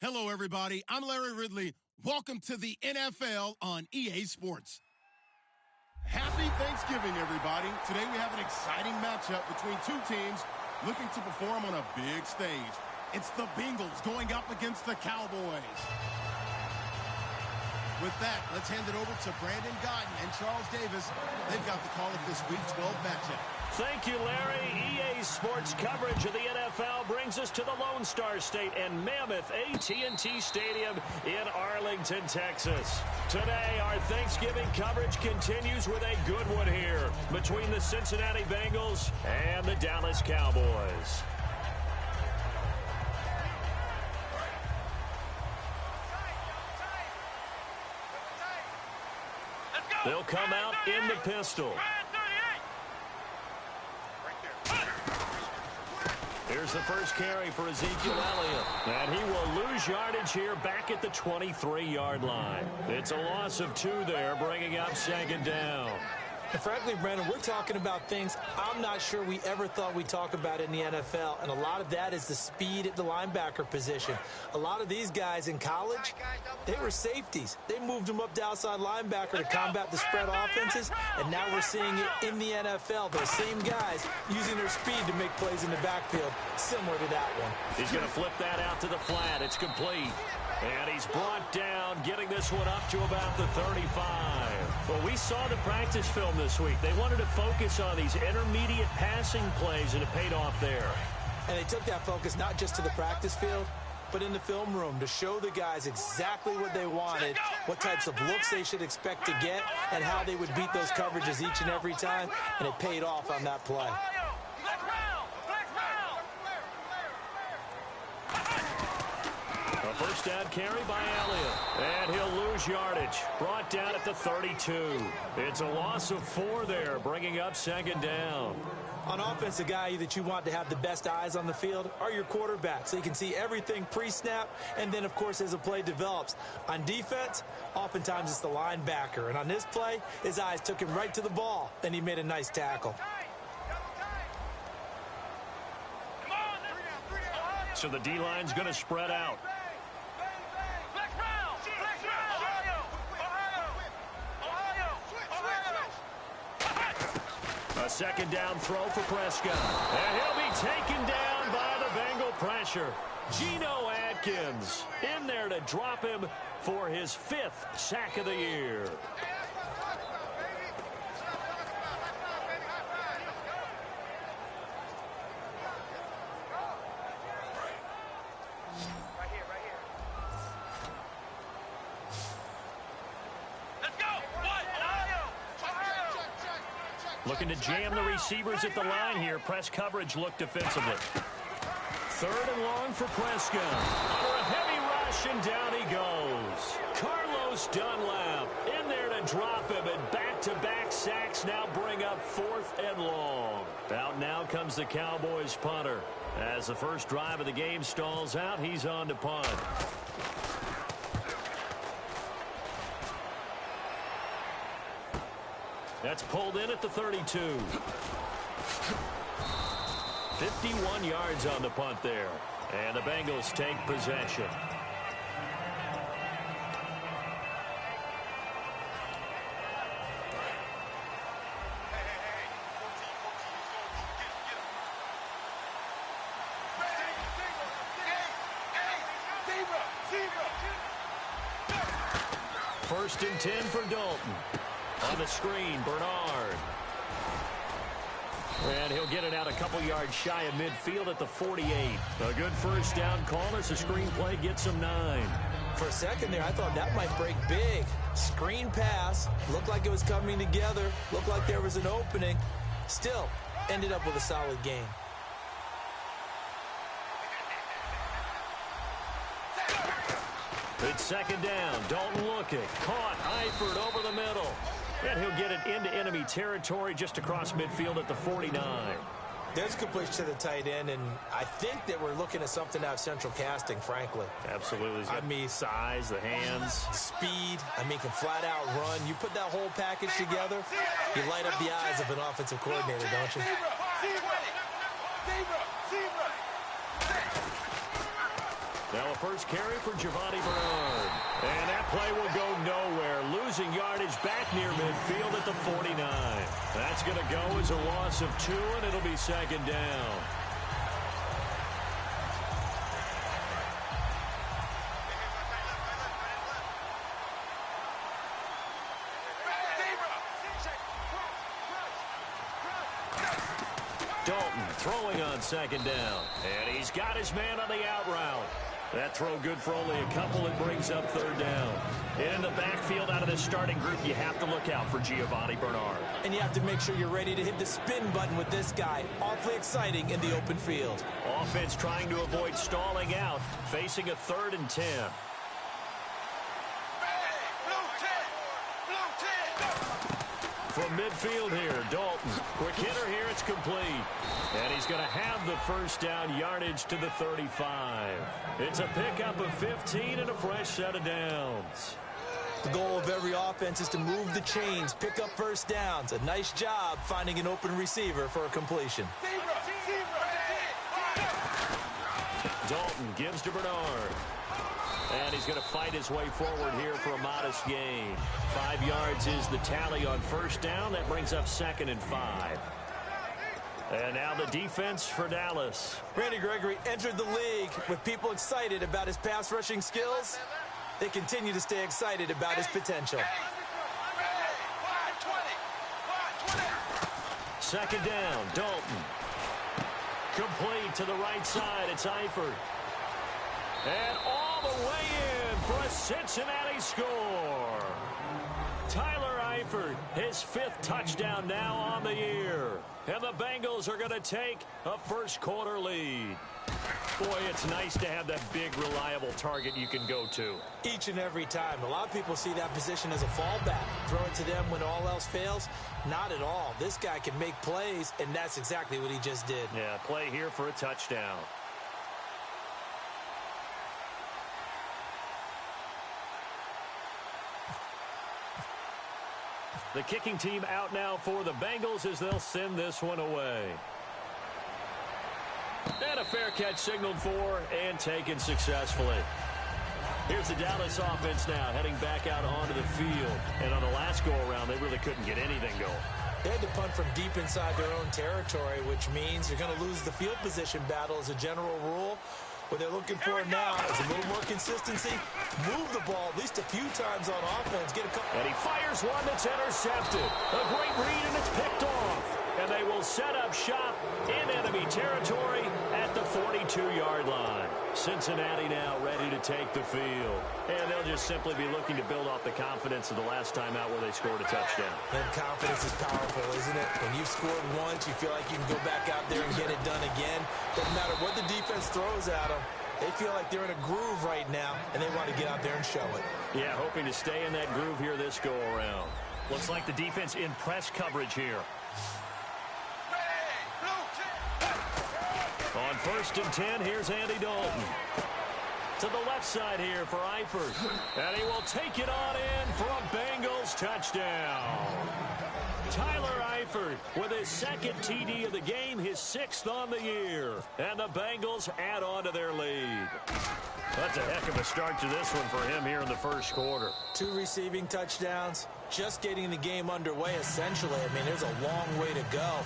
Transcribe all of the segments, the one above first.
Hello, everybody. I'm Larry Ridley. Welcome to the NFL on EA Sports. Happy Thanksgiving, everybody. Today we have an exciting matchup between two teams looking to perform on a big stage. It's the Bengals going up against the Cowboys. With that, let's hand it over to Brandon Godden and Charles Davis. They've got the call of this Week 12 matchup. Thank you, Larry. EA Sports coverage of the NFL brings us to the Lone Star State and Mammoth AT&T Stadium in Arlington, Texas. Today, our Thanksgiving coverage continues with a good one here between the Cincinnati Bengals and the Dallas Cowboys. They'll come out in the pistol. Here's the first carry for Ezekiel Elliott. And he will lose yardage here back at the 23-yard line. It's a loss of 2 there, bringing up second down. And frankly, Brandon, we're talking about things I'm not sure we ever thought we'd talk about in the NFL, and a lot of that is the speed at the linebacker position. A lot of these guys in college, they were safeties. They moved them up to outside linebacker to combat the spread offenses, and now we're seeing it in the NFL. Those same guys using their speed to make plays in the backfield, similar to that one. He's going to flip that out to the flat. It's complete. And he's brought down, getting this one up to about the 35. Well, we saw the practice film this week. They wanted to focus on these intermediate passing plays, and it paid off there. And they took that focus not just to the practice field, but in the film room to show the guys exactly what they wanted, what types of looks they should expect to get, and how they would beat those coverages each and every time, and it paid off on that play. A first down carry by Elliott. And he'll lose yardage. Brought down at the 32. It's a loss of 4 there, bringing up second down. On offense, the guy that you want to have the best eyes on the field are your quarterbacks, so you can see everything pre-snap, and then, of course, as the play develops. On defense, oftentimes it's the linebacker. And on this play, his eyes took him right to the ball, and he made a nice tackle. So the D-line's going to spread out. A second down throw for Prescott. And he'll be taken down by the Bengal pressure. Geno Atkins in there to drop him for his 5th sack of the year. Looking to jam the receivers at the line here. Press coverage look defensively. 3rd and long for Prescott. Under a heavy rush, and down he goes. Carlos Dunlap in there to drop him, and back-to-back sacks now bring up 4th and long. Out now comes the Cowboys punter. As the first drive of the game stalls out, he's on to punt. That's pulled in at the 32. 51 yards on the punt there. And the Bengals take possession. First and 10 for Dalton. On the screen, Bernard. And he'll get it out a couple yards shy of midfield at the 48. A good first down call as the screenplay gets him 9. For a second there, I thought that might break big. Screen pass. Looked like it was coming together. Looked like there was an opening. Still, ended up with a solid game. It's second down. Dalton looking. Caught. Eifert over the middle. And he'll get it into enemy territory just across midfield at the 49. There's completion to the tight end, and I think that we're looking at something out of central casting, frankly. Absolutely. I mean, size, the hands. Speed. I mean, can flat out run. You put that whole package together, you light up the eyes of an offensive coordinator, don't you? Now a first carry for Giovanni Bernard. And that play will go nowhere. Losing yardage back near midfield at the 49. That's going to go as a loss of 2, and it'll be second down. Dalton throwing on second down. And he's got his man on the out route. That throw good for only a couple. It brings up third down. In the backfield out of this starting group, you have to look out for Giovanni Bernard. And you have to make sure you're ready to hit the spin button with this guy. Awfully exciting in the open field. Offense trying to avoid stalling out, facing a 3rd and 10. From midfield here, Dalton. Quick hitter here, it's complete. And he's going to have the first down yardage to the 35. It's a pickup of 15 and a fresh set of downs. The goal of every offense is to move the chains, pick up first downs. A nice job finding an open receiver for a completion. Dalton gives to Bernard. And he's going to fight his way forward here for a modest gain. 5 yards is the tally on first down. That brings up 2nd and 5. And now the defense for Dallas. Randy Gregory entered the league with people excited about his pass rushing skills. They continue to stay excited about his potential. Second down, Dalton. Complete to the right side. It's Eifert. And all the way in for a Cincinnati score. Tyler Eifert, his 5th touchdown now on the year. And the Bengals are going to take a first-quarter lead. Boy, it's nice to have that big, reliable target you can go to. Each and every time. A lot of people see that position as a fallback. Throw it to them when all else fails. Not at all. This guy can make plays, and that's exactly what he just did. Yeah, play here for a touchdown. The kicking team out now for the Bengals as they'll send this one away. And a fair catch signaled for and taken successfully. Here's the Dallas offense now heading back out onto the field. And on the last go-around, they really couldn't get anything going. They had to punt from deep inside their own territory, which means you're going to lose the field position battle as a general rule. What they're looking for now is a little more consistency. Move the ball at least a few times on offense. Get a couple. And he fires one that's intercepted. A great read, and it's picked off. And they they will set up shop in enemy territory at the 42-yard line. Cincinnati now ready to take the field. And they'll just simply be looking to build off the confidence of the last time out where they scored a touchdown. And confidence is powerful, isn't it? When you've scored once, you feel like you can go back out there and get it done again. Doesn't matter what the defense throws at them. They feel like they're in a groove right now, and they want to get out there and show it. Yeah, hoping to stay in that groove here this go-around. Looks like the defense in press coverage here. On 1st and 10, here's Andy Dalton. To the left side here for Eifert. And he will take it on in for a Bengals touchdown. Tyler Eifert with his second TD of the game, his 6th on the year. And the Bengals add on to their lead. That's a heck of a start to this one for him here in the first quarter. 2 receiving touchdowns, just getting the game underway essentially. I mean, there's a long way to go.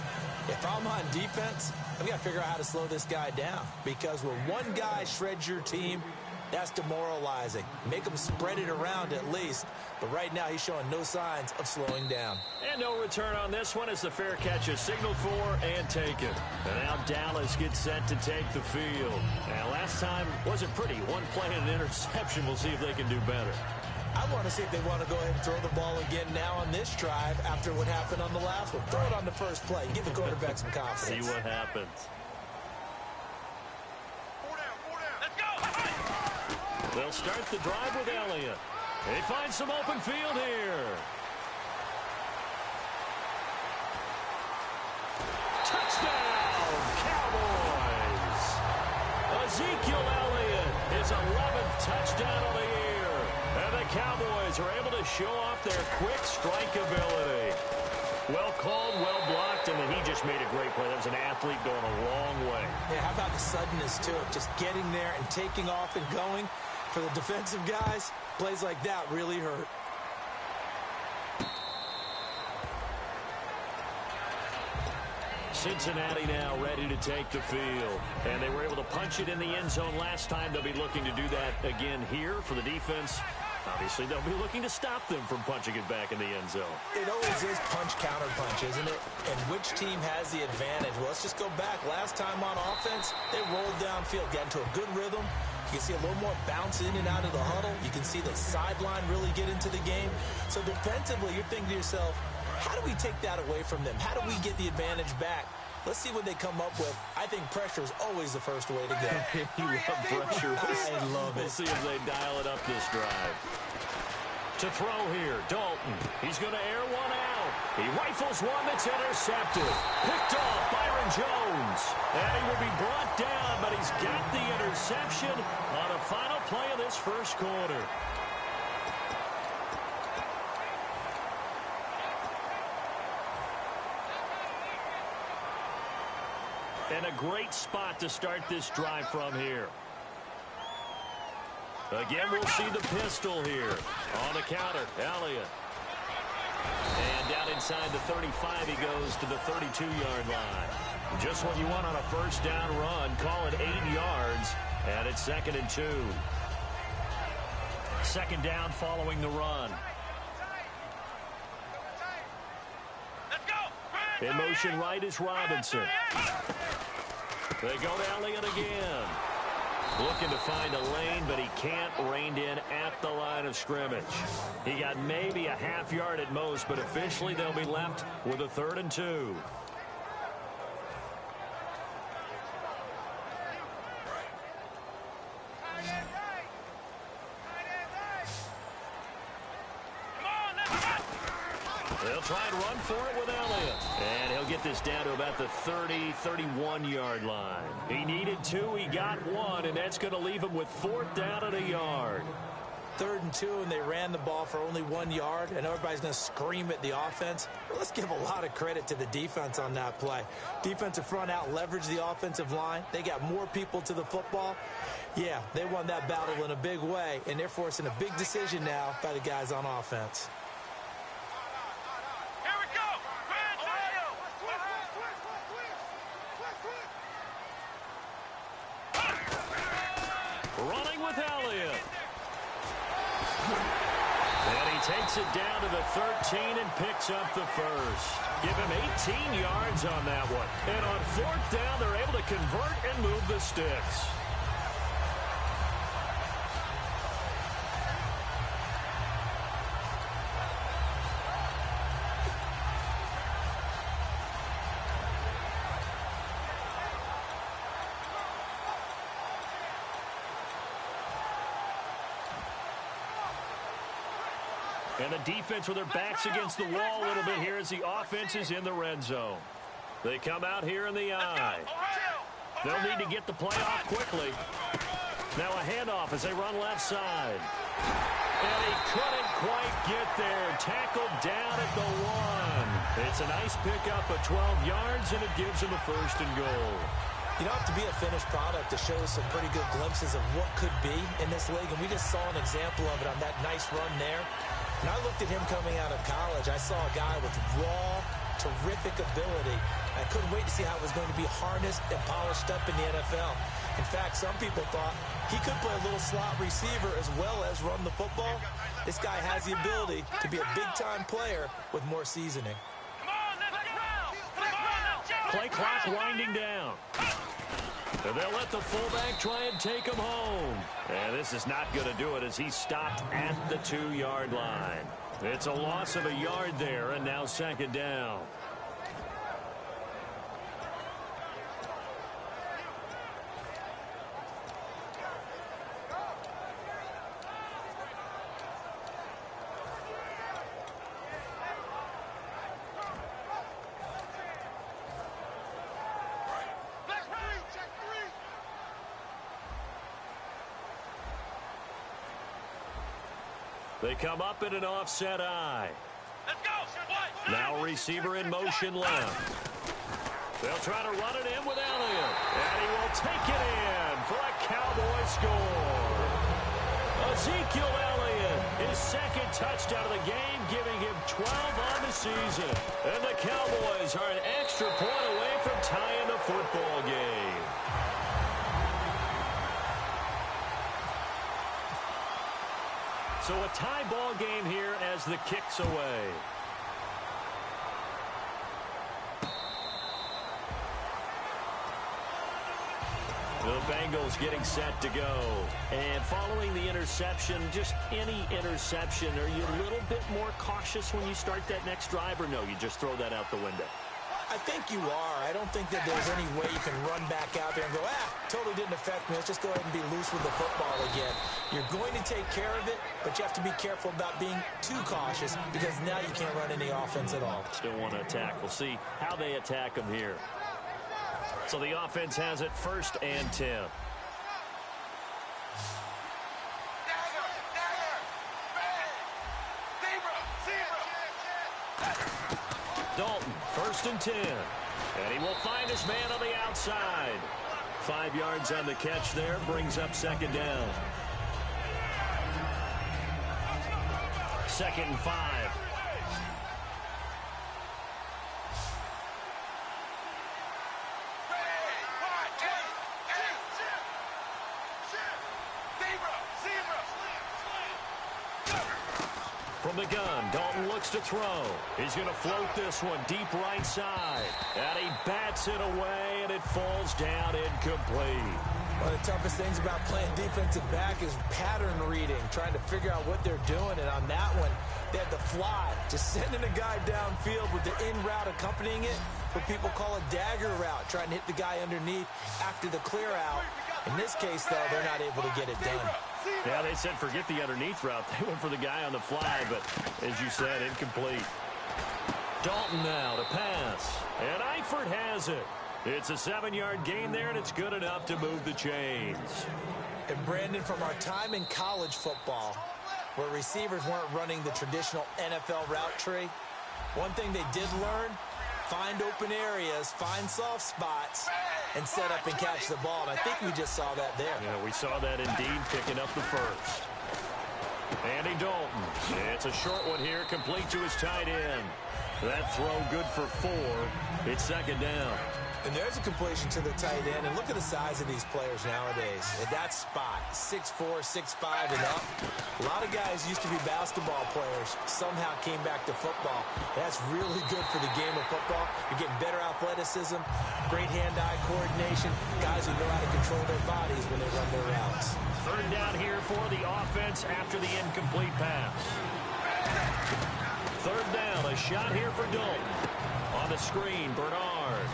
If I'm on defense, I've got to figure out how to slow this guy down. Because when one guy shreds your team, that's demoralizing. Make him spread it around at least. But right now, he's showing no signs of slowing down. And no return on this one as the fair catch is signaled for and taken. And now Dallas gets set to take the field. And last time wasn't pretty. One play and an interception. We'll see if they can do better. I want to see if they want to go ahead and throw the ball again now on this drive after what happened on the last one. Throw it on the first play. Give the quarterback some confidence. See what happens. They'll start the drive with Elliott. They find some open field here. Touchdown, Cowboys! Ezekiel Elliott, his 11th touchdown of the year. And the Cowboys are able to show off their quick strike ability. Well called, well blocked, and then he just made a great play. That was an athlete going a long way. Yeah, how about the suddenness to it? Just getting there and taking off and going. For the defensive guys, plays like that really hurt. Cincinnati now ready to take the field. And they were able to punch it in the end zone last time. They'll be looking to do that again here for the defense. Obviously, they'll be looking to stop them from punching it back in the end zone. It always is punch-counter-punch, isn't it? And which team has the advantage? Well, let's just go back. Last time on offense, they rolled downfield, got into a good rhythm. You can see a little more bounce in and out of the huddle. You can see the sideline really get into the game. So defensively, you're thinking to yourself, how do we take that away from them? How do we get the advantage back? Let's see what they come up with. I think pressure is always the first way to go. You love pressure. I love it. We'll see if they dial it up this drive. To throw here, Dalton. He's going to air one out. He rifles one that's intercepted. Picked off Byron Jones. And he will be brought down, but he's got the interception on a final play of this first quarter. And a great spot to start this drive from here. Again, we'll see the pistol here. On the counter, Elliott. And down inside the 35, he goes to the 32-yard line. Just what you want on a first down run. Call it 8 yards, and it's 2nd and 2. 2nd down following the run. In motion right is Robinson. They go to Elliott again. Looking to find a lane, but he can't. Reined in at the line of scrimmage. He got maybe a half yard at most, but officially they'll be left with a 3rd and 2. They'll try and run for it with Elliott. And he'll get this down to about the 30, 31-yard line. He needed 2, he got 1, and that's going to leave him with 4th down and a yard. 3rd and 2, and they ran the ball for only 1 yard, and everybody's going to scream at the offense. Well, let's give a lot of credit to the defense on that play. Defensive front out leveraged the offensive line. They got more people to the football. Yeah, they won that battle in a big way, and they're forcing a big decision now by the guys on offense. Running with Elliott. And he takes it down to the 13 and picks up the first. Give him 18 yards on that one. And on fourth down, they're able to convert and move the sticks. And the defense with their backs against the wall a little bit here as the offense is in the red zone. They come out here in the eye. They'll need to get the play off quickly. Now a handoff as they run left side. And he couldn't quite get there. Tackled down at the 1. It's a nice pickup of 12 yards, and it gives him a first and goal. You don't have to be a finished product to show some pretty good glimpses of what could be in this league, and we just saw an example of it on that nice run there. When I looked at him coming out of college, I saw a guy with raw, terrific ability. I couldn't wait to see how it was going to be harnessed and polished up in the NFL. In fact, some people thought he could play a little slot receiver as well as run the football. This guy has the ability to be a big-time player with more seasoning. Play clock winding down. And they'll let the fullback try and take him home. And this is not going to do it as he's stopped at the 2-yard line. It's a loss of a yard there, and now second down. They come up in an offset eye. Let's go. Now receiver in motion left. They'll try to run it in with Elliott. And he will take it in for a Cowboy score. Ezekiel Elliott, his second touchdown of the game, giving him 12 on the season. And the Cowboys are an extra point away from tying the football game. So a tie ball game here as the kick's away. The Bengals getting set to go. And following the interception, just any interception, are you a little bit more cautious when you start that next drive, or no, you just throw that out the window? I think you are. I don't think that there's any way you can run back out there and go, totally didn't affect me. Let's just go ahead and be loose with the football again. You're going to take care of it, but you have to be careful about being too cautious because now you can't run any offense at all. Still want to attack. We'll see how they attack them here. So the offense has it 1st and 10. Dalton, 1st and 10. And he will find his man on the outside. 5 yards on the catch there, brings up second down. 2nd and 5. From the gun, Dalton looks to throw. He's going to float this one deep right side. And he bats it away, and it falls down incomplete. One of the toughest things about playing defensive back is pattern reading, trying to figure out what they're doing. And on that one, they had the fly, just sending a guy downfield with the in route accompanying it, what people call a dagger route, trying to hit the guy underneath after the clear out. In this case, though, they're not able to get it done. Yeah, they said forget the underneath route. They went for the guy on the fly, but as you said, incomplete. Dalton now to pass. And Eifert has it. It's a 7-yard gain there, and it's good enough to move the chains. And Brandon, from our time in college football, where receivers weren't running the traditional NFL route tree, one thing they did learn, find open areas, find soft spots, and set up and catch the ball. And I think we just saw that there. Yeah, we saw that indeed, picking up the first. Andy Dalton. It's a short one here, complete to his tight end. That throw good for 4. It's second down. And there's a completion to the tight end. And look at the size of these players nowadays. At that spot, 6'4", 6'5", and up. A lot of guys used to be basketball players, somehow came back to football. That's really good for the game of football. You're getting better athleticism, great hand-eye coordination, guys who know how to control their bodies when they run their routes. Third down here for the offense after the incomplete pass. Third down, a shot here for Dalton. On the screen, Bernard.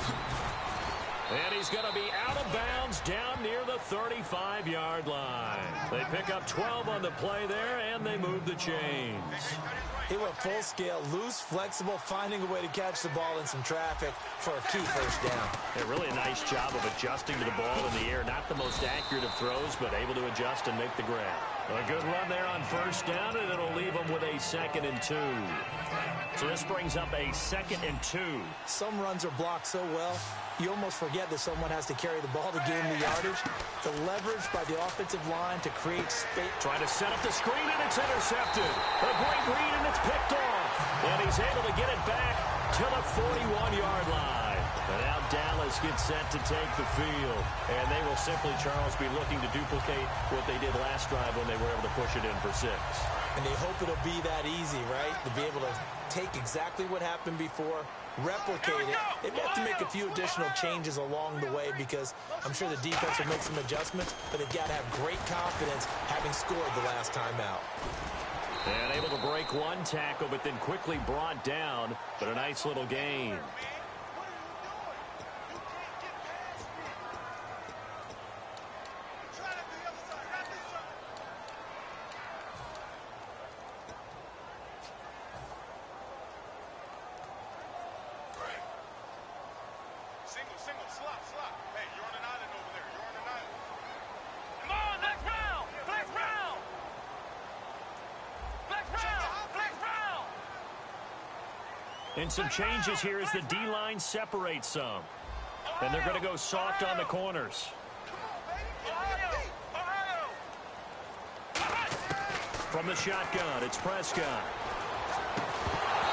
And he's going to be out of bounds down near the 35-yard line. They pick up 12 on the play there, and they move the chains. He went full scale, loose, flexible, finding a way to catch the ball in some traffic for a key first down. Yeah, really a nice job of adjusting to the ball in the air. Not the most accurate of throws, but able to adjust and make the grab. A good run there on first down, and it'll leave them with a 2nd and 2. So this brings up a 2nd and 2. Some runs are blocked so well, you almost forget that someone has to carry the ball to gain the yardage. The leverage by the offensive line to create space. Trying to set up the screen, and it's intercepted. A great read, and it's picked off. And he's able to get it back to the 41-yard line. And now Dallas gets set to take the field. And they will simply, Charles, be looking to duplicate what they did last drive when they were able to push it in for 6. And they hope it'll be that easy, right? To be able to take exactly what happened before, replicate it. They have to make a few additional changes along the way because I'm sure the defense will make some adjustments, but they've got to have great confidence having scored the last time out. And able to break one tackle, but then quickly brought down, but a nice little gain. And some changes here as the D-line separates some. And they're going to go soft on the corners. From the shotgun, it's Prescott.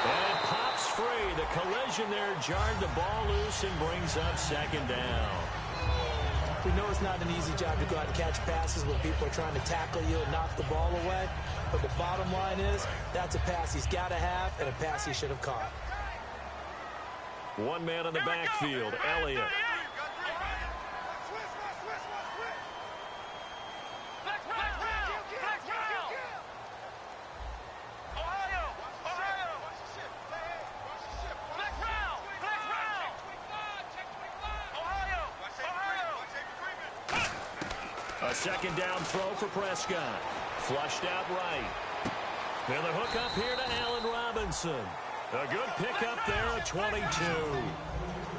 And it pops free. The collision there jarred the ball loose and brings up 2nd down. We know it's not an easy job to go out and catch passes when people are trying to tackle you and knock the ball away. But the bottom line is, that's a pass he's got to have and a pass he should have caught. One man in the backfield, Elliott. A 2nd down throw for Prescott. Flushed out right. And the hook up here to Allen Robinson. A good pickup there at 22.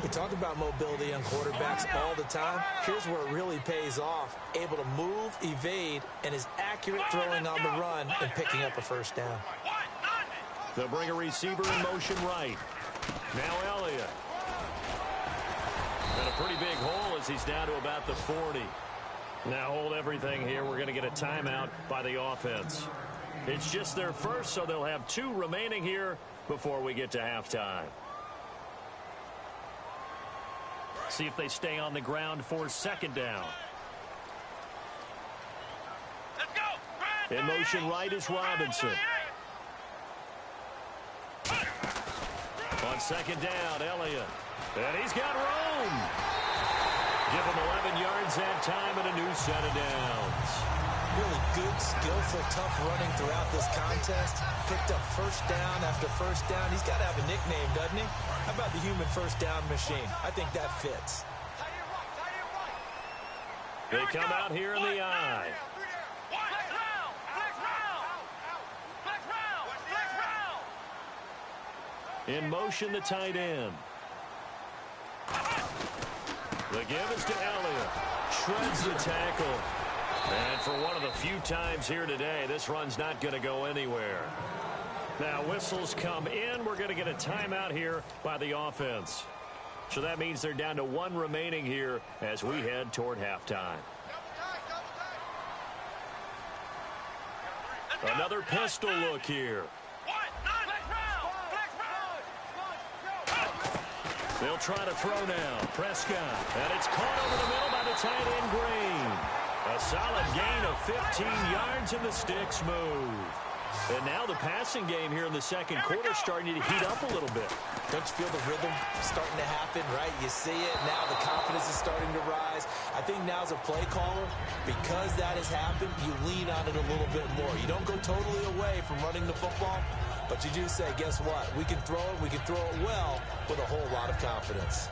We talk about mobility on quarterbacks all the time. Here's where it really pays off. Able to move, evade, and is accurate throwing on the run and picking up a first down. They'll bring a receiver in motion right. Now Elliott. And a pretty big hole as he's down to about the 40. Now hold everything here. We're going to get a timeout by the offense. It's just their first, so they'll have 2 remaining here before we get to halftime. See if they stay on the ground for 2nd down. Let's go. In motion right is Robinson. On 2nd down, Elliott. And he's got room. Give him 11 yards that time and a new set of downs. Really good, skillful, tough running throughout this contest. Picked up first down after first down. He's got to have a nickname, doesn't he? How about the human first down machine? I think that fits. They come out here in the eye. In motion, the tight end. The give is to Elliott. Shreds the tackle. And for one of the few times here today, this run's not going to go anywhere. Now, whistles come in. We're going to get a timeout here by the offense. So that means they're down to 1 remaining here as we head toward halftime. Another pistol look here. They'll try to throw now. Prescott. And it's caught over the middle by the tight end, Green. A solid gain of 15 yards and the sticks move. And now the passing game here in the second quarter starting to heat up a little bit. Don't you feel the rhythm starting to happen, right? You see it. Now the confidence is starting to rise. I think now as a play caller, because that has happened, you lean on it a little bit more. You don't go totally away from running the football, but you do say, guess what? We can throw it. We can throw it well with a whole lot of confidence.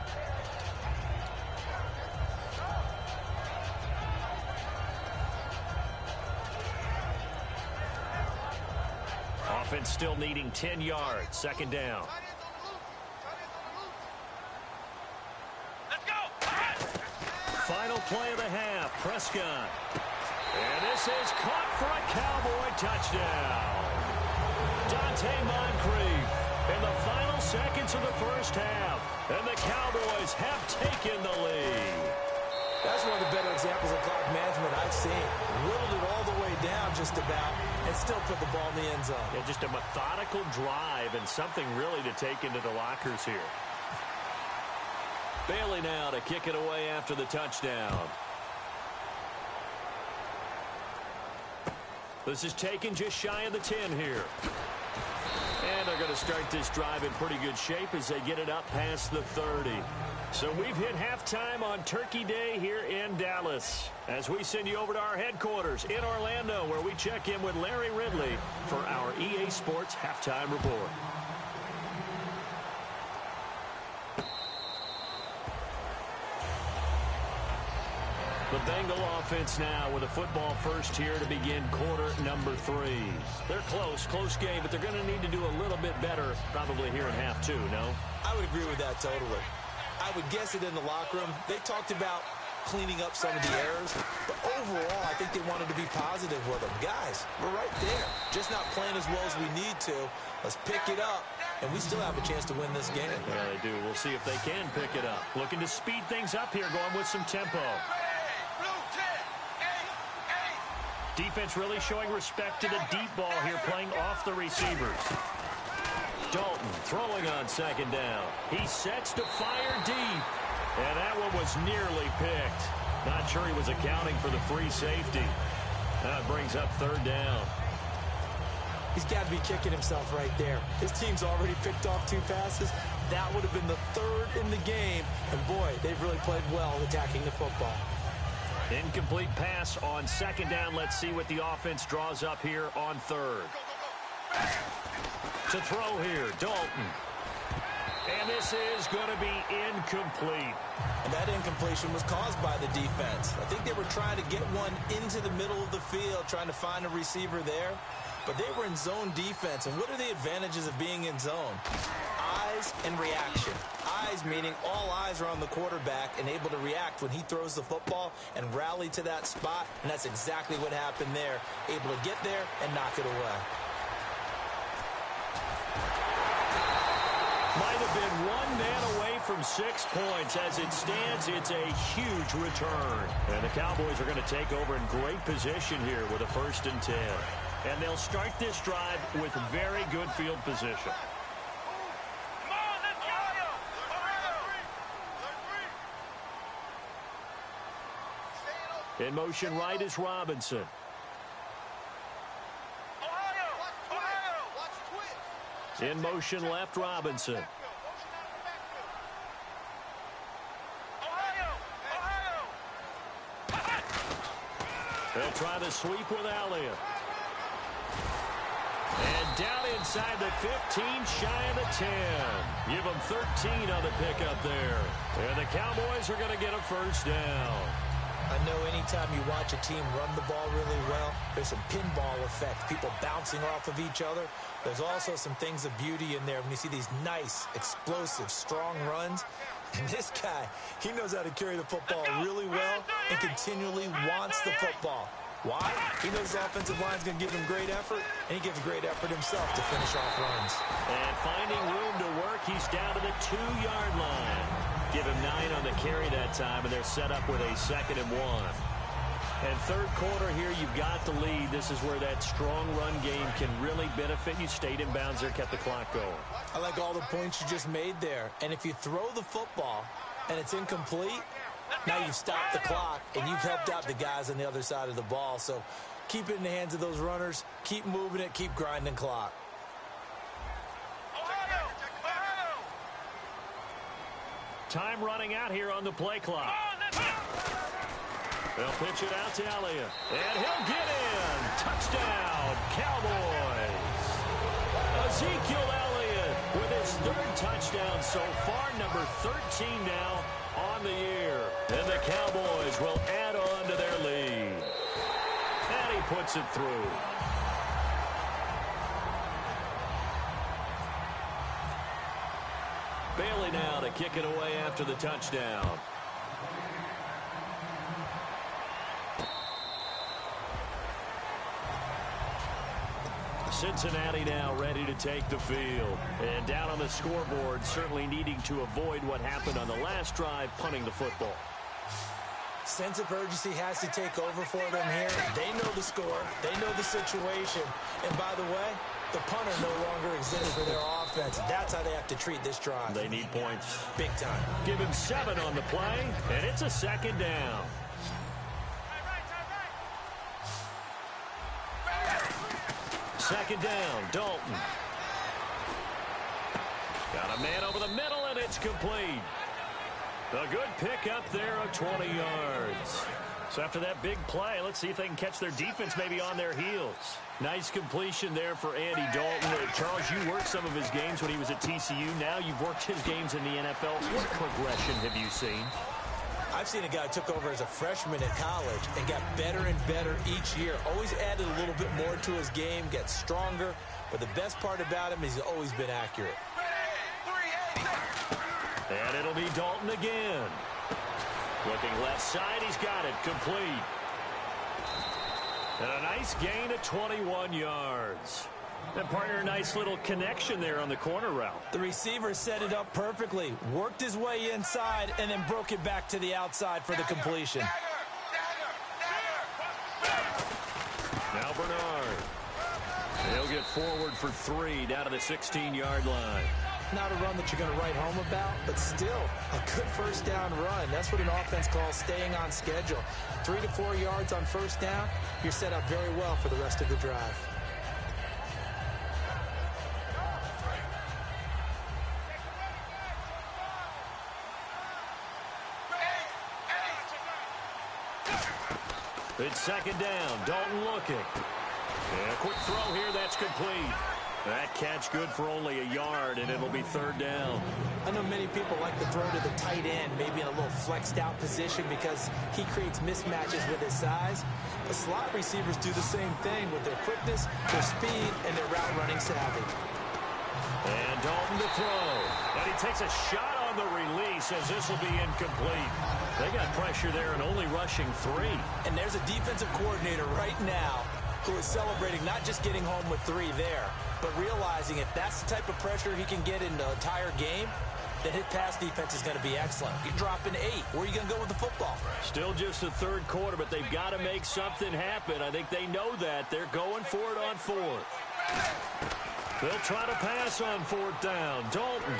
Offense still needing 10 yards. Second down. Let's go. Final play of the half. Prescott. And this is caught for a Cowboy touchdown. Dante Moncrief in the final seconds of the first half. And the Cowboys have taken the lead. That's one of the better examples of clock management I've seen. Whittled it all the way down just about and still put the ball in the end zone. Yeah, just a methodical drive and something really to take into the lockers here. Bailey now to kick it away after the touchdown. This is taken just shy of the 10 here. And they're going to start this drive in pretty good shape as they get it up past the 30. So we've hit halftime on Turkey Day here in Dallas. As we send you over to our headquarters in Orlando, where we check in with Larry Ridley for our EA Sports Halftime Report. The Bengal offense now with a football first here to begin quarter number 3. They're close game, but they're going to need to do a little bit better probably here in half 2, no? I would agree with that totally. I would guess it in the locker room. They talked about cleaning up some of the errors, but overall, I think they wanted to be positive with them. Guys, we're right there. Just not playing as well as we need to. Let's pick it up, and we still have a chance to win this game. Yeah, they do. We'll see if they can pick it up. Looking to speed things up here, going with some tempo. Defense really showing respect to the deep ball here, playing off the receivers. Dalton throwing on second down. He sets to fire deep. And that one was nearly picked. Not sure he was accounting for the free safety. That brings up third down. He's got to be kicking himself right there. His team's already picked off 2 passes. That would have been the 3rd in the game. And boy, they've really played well attacking the football. Incomplete pass on second down. Let's see what the offense draws up here on third. To throw here, Dalton. And this is going to be incomplete. And that incompletion was caused by the defense. I think they were trying to get one into the middle of the field, trying to find a receiver there. But they were in zone defense. And what are the advantages of being in zone? Eyes and reaction. Eyes meaning all eyes are on the quarterback and able to react when he throws the football and rally to that spot. And that's exactly what happened there. Able to get there and knock it away. Might have been 1 man away from 6 points. As it stands, it's a huge return. And the Cowboys are going to take over in great position here with a 1st and 10. And they'll start this drive with very good field position. In motion right is Robinson. In motion left, Robinson. They'll try to sweep with Elliott. And down inside the 15, shy of the 10. Give them 13 on the pickup there. And the Cowboys are going to get a 1st down. I know anytime you watch a team run the ball really well, there's some pinball effect, people bouncing off of each other. There's also some things of beauty in there when you see these nice, explosive, strong runs. And this guy, he knows how to carry the football really well and continually wants the football. Why? He knows the offensive line's going to give him great effort, and he gives great effort himself to finish off runs. And finding room to work, he's down to the 2-yard line. Give him 9 on the carry that time, and they're set up with a 2nd and 1. And third quarter here, you've got the lead. This is where that strong run game can really benefit you. Stayed in bounds there, kept the clock going. I like all the points you just made there. And if you throw the football and it's incomplete, now you've stopped the clock and you've helped out the guys on the other side of the ball. So keep it in the hands of those runners. Keep moving it. Keep grinding clock. Time running out here on the play clock. They'll pitch it out to Elliott. And he'll get in. Touchdown, Cowboys. Ezekiel Elliott with his third touchdown so far, number 13 now on the year. And the Cowboys will add on to their lead. And he puts it through. Bailey now to kick it away after the touchdown. Cincinnati now ready to take the field. And down on the scoreboard, certainly needing to avoid what happened on the last drive, punting the football. Sense of urgency has to take over for them here. They know the score. They know the situation. And by the way, the punter no longer exists for their offense. That's how they have to treat this drive. They need points. Big time. Give him 7 on the play, and it's a second down. Second down, Dalton. Got a man over the middle, and it's complete. A good pick up there of 20 yards. So after that big play, let's see if they can catch their defense maybe on their heels. Nice completion there for Andy Dalton. Charles, you worked some of his games when he was at TCU. Now you've worked his games in the NFL. What progression have you seen? I've seen a guy who took over as a freshman in college and got better and better each year. Always added a little bit more to his game, gets stronger. But the best part about him is he's always been accurate. And it'll be Dalton again. Looking left side, he's got it, complete. And a nice gain of 21 yards. And partner, a nice little connection there on the corner route. The receiver set it up perfectly, worked his way inside, and then broke it back to the outside for the completion. Now Bernard. He'll get forward for 3 down to the 16-yard line. Not a run that you're going to write home about, but still a good first down run. That's what an offense calls staying on schedule. 3 to 4 yards on first down, you're set up very well for the rest of the drive. It's second down. Dalton looking. And a quick throw here. That's complete. That catch good for only a yard, and it'll be third down. I know many people like to throw to the tight end, maybe in a little flexed out position because he creates mismatches with his size. The slot receivers do the same thing with their quickness, their speed, and their route running savvy. And Dalton to throw. And he takes a shot on the release as this will be incomplete. They got pressure there and only rushing 3. And there's a defensive coordinator right now who is celebrating not just getting home with 3 there, but realizing if that's the type of pressure he can get in the entire game, then his pass defense is going to be excellent. You're dropping 8. Where are you going to go with the football? Still just the third quarter, but they've got to make something happen. I think they know that. They're going for it on 4th. They'll try to pass on 4th down. Dalton.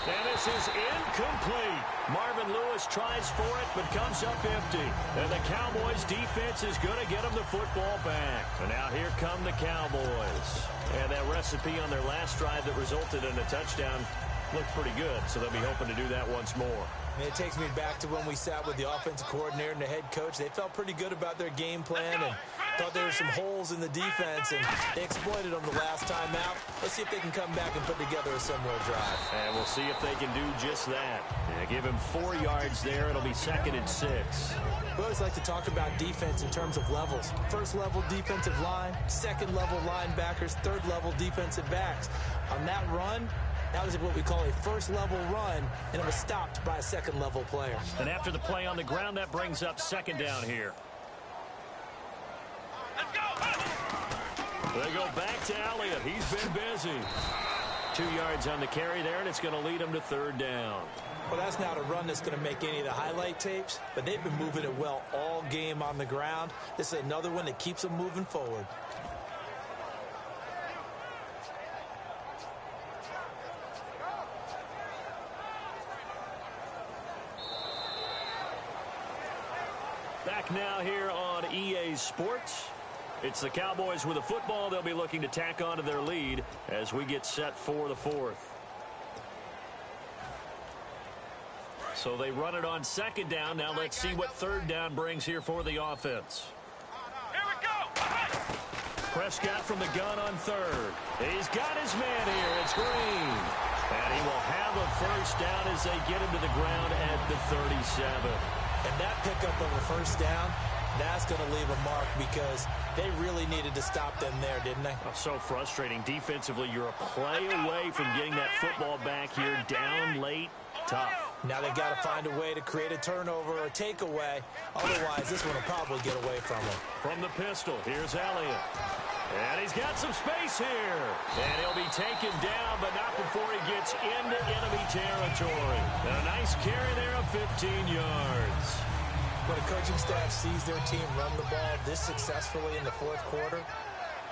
And this is incomplete. Marvin Lewis tries for it, but comes up empty. And the Cowboys' defense is going to get them the football back. And now here come the Cowboys. And that recipe on their last drive that resulted in a touchdown looked pretty good, so they'll be hoping to do that once more. And it takes me back to when we sat with the offensive coordinator and the head coach. They felt pretty good about their game plan and thought there were some holes in the defense, and they exploited them the last time out. Let's see if they can come back and put together a similar drive. And we'll see if they can do just that. Yeah, give him 4 yards there. It'll be 2nd and 6. We always like to talk about defense in terms of levels. First level defensive line, second level linebackers, third level defensive backs. On that run, that was what we call a first-level run, and it was stopped by a second-level player. And after the play on the ground, that brings up second down here. Let's go! They go back to Elliott. He's been busy. 2 yards on the carry there, and it's going to lead them to 3rd down. Well, that's not a run that's going to make any of the highlight tapes, but they've been moving it well all game on the ground. This is another one that keeps them moving forward. Back now here on EA Sports. It's the Cowboys with a football. They'll be looking to tack on to their lead as we get set for the 4th. So they run it on 2nd down. Now let's see what 3rd down brings here for the offense. Here we go. Prescott from the gun on 3rd. He's got his man here. It's Green. And he will have a 1st down as they get him to the ground at the 37. And that pickup of a 1st down, that's going to leave a mark because they really needed to stop them there, didn't they? Oh, so frustrating. Defensively, you're a play away from getting that football back here down late. Tough. Now they've got to find a way to create a turnover or takeaway. Otherwise, this one will probably get away from them. From the pistol, here's Elliott. And he's got some space here. And he'll be taken down, but not before he gets into enemy territory. And a nice carry there of 15 yards. When a coaching staff sees their team run the ball this successfully in the 4th quarter,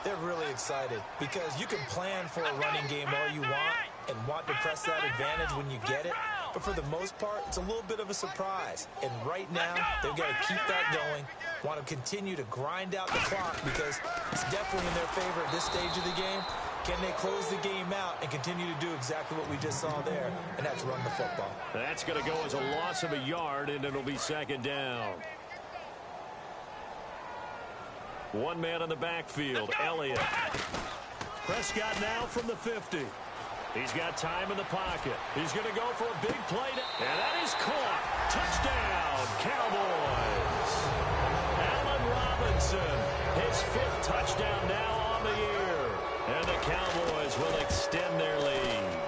they're really excited because you can plan for a running game all you want and want to press that advantage when you get it. But for the most part, it's a little bit of a surprise. And right now, they've got to keep that going, want to continue to grind out the clock because it's definitely in their favor at this stage of the game. Can they close the game out and continue to do exactly what we just saw there, and that's run the football? That's going to go as a loss of a yard, and it'll be 2nd down. One man on the backfield, Elliott. Prescott now from the 50. He's got time in the pocket. He's going to go for a big play. And that is caught. Touchdown, Cowboys. Allen Robinson, his 5th touchdown now on the year. And the Cowboys will extend their lead.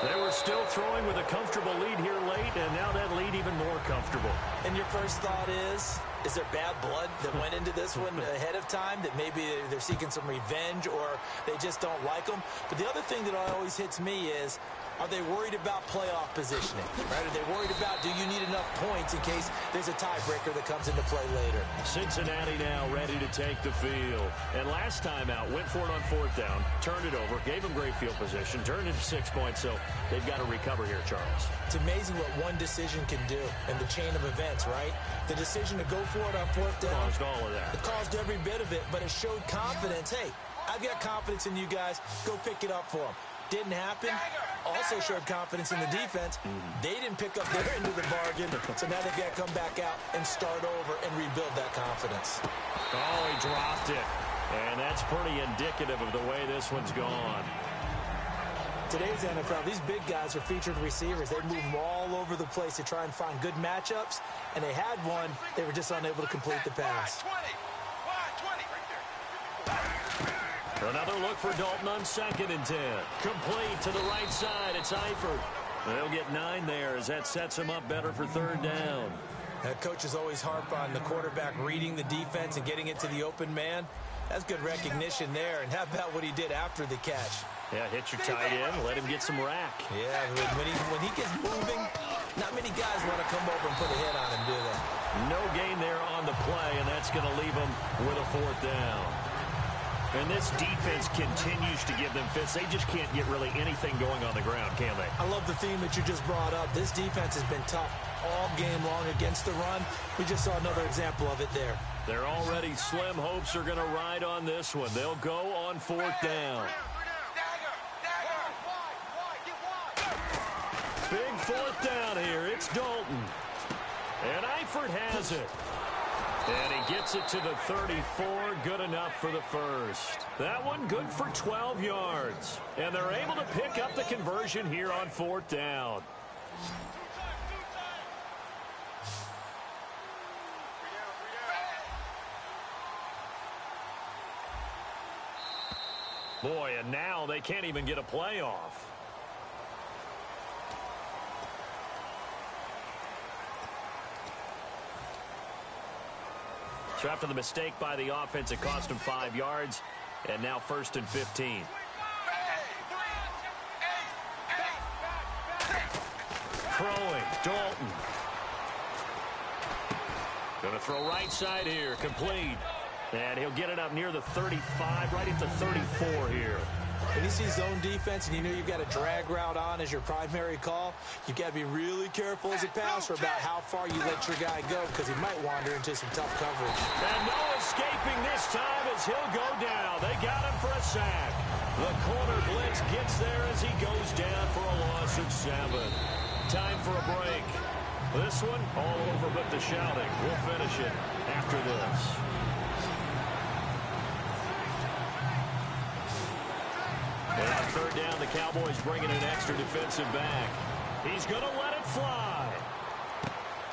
They were still throwing with a comfortable lead here late, and now that lead even more comfortable. And your first thought is there bad blood that went into this one ahead of time, that maybe they're seeking some revenge or they just don't like them? But the other thing that always hits me is, are they worried about playoff positioning? Right? Are they worried about, do you need enough points in case there's a tiebreaker that comes into play later? Cincinnati now ready to take the field. And last time out, went for it on 4th down, turned it over, gave them great field position, turned it to 6 points, so they've got to recover here, Charles. It's amazing what one decision can do in the chain of events, right? The decision to go for it on 4th down. Caused all of that. It caused every bit of it, but it showed confidence. Hey, I've got confidence in you guys. Go pick it up for them. Didn't happen. Also showed confidence in the defense. They didn't pick up their end of the bargain, so now they've got to come back out and start over and rebuild that confidence. Oh, he dropped it. And that's pretty indicative of the way this one's gone. Today's NFL, these big guys are featured receivers. They move them all over the place to try and find good matchups, and they had one. They were just unable to complete the pass. 20 right there. Another look for Dalton on 2nd and 10. Complete to the right side. It's Eifert. They'll get 9 there as that sets him up better for 3rd down. Coaches always harp on the quarterback reading the defense and getting into the open man. That's good recognition there. And how about what he did after the catch? Yeah, hit your tight end, let him get some rack. Yeah, when he gets moving, not many guys want to come over and put a hit on him, do they? No gain there on the play, and that's going to leave him with a 4th down. And this defense continues to give them fits. They just can't get really anything going on the ground, can they? I love the theme that you just brought up. This defense has been tough all game long against the run. We just saw another example of it there. They're already slim hopes are going to ride on this one. They'll go on 4th down. Big 4th down here. It's Dalton. And Eifert has it. And he gets it to the 34, good enough for the 1st. That one good for 12 yards. And they're able to pick up the conversion here on 4th down. Boy, and now they can't even get a playoff. So after the mistake by the offense, it cost them 5 yards. And now 1st and 15. throwing. Dalton. Going to throw right side here. Complete. And he'll get it up near the 35, right at the 34 here. When you see zone defense and you know you've got a drag route on as your primary call, you've got to be really careful as a passer about how far you let your guy go because he might wander into some tough coverage. And no escaping this time as he'll go down. They got him for a sack. The corner blitz gets there as he goes down for a loss of 7. Time for a break. This one, all over but the shouting. We'll finish it after this. And on third down, the Cowboys bringing an extra defensive back. He's going to let it fly.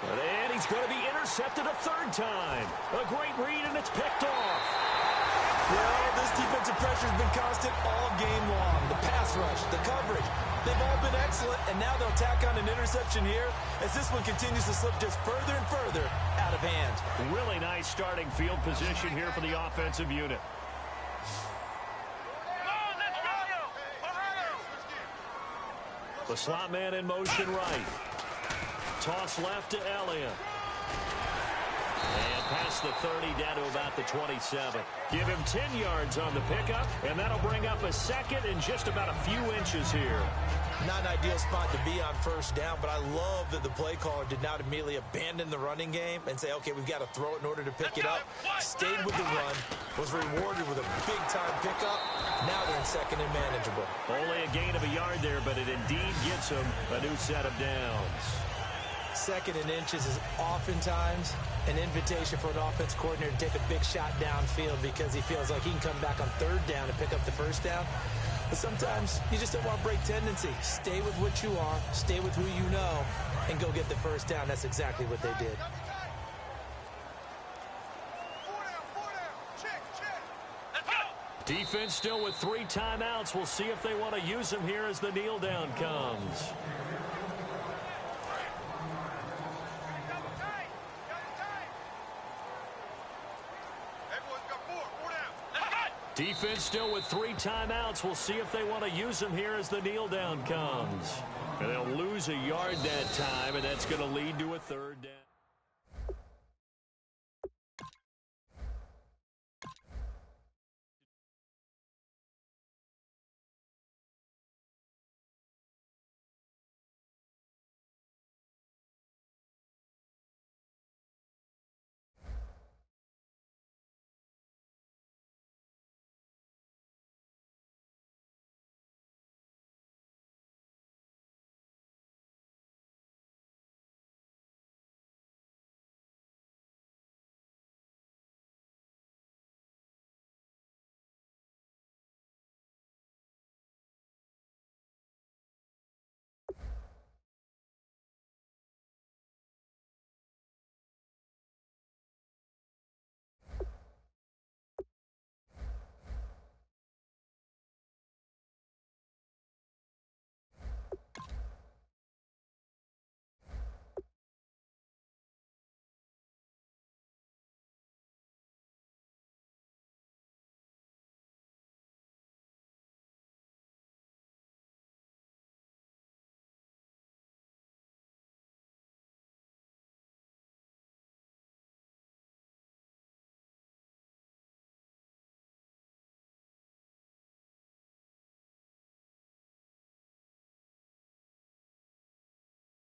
And he's going to be intercepted a third time. A great read, and it's picked off. Well, this defensive pressure has been constant all game long. The pass rush, the coverage, they've all been excellent, and now they'll tack on an interception here as this one continues to slip just further and further out of hand. Really nice starting field position here for the offensive unit. The slot man in motion right. Toss left to Elliott. And past the 30 down to about the 27. Give him 10 yards on the pickup, and that'll bring up a second in just about a few inches here. Not an ideal spot to be on first down, but I love that the play caller did not immediately abandon the running game and say, okay, we've got to throw it in order to pick it up. Stayed with the run, was rewarded with a big-time pickup. Now they're in second and manageable. Only a gain of a yard there, but it indeed gets him a new set of downs. Second and inches is oftentimes an invitation for an offense coordinator to take a big shot downfield because he feels like he can come back on third down and pick up the first down. But sometimes you just don't want to break tendency. Stay with what you are, stay with who you know, and go get the first down. That's exactly what they did. Defense still with 3 timeouts. We'll see if they want to use them here as the kneel down comes. Defense still with 3 timeouts. We'll see if they want to use them here as the kneel down comes. And they'll lose a yard that time, and that's going to lead to a third down.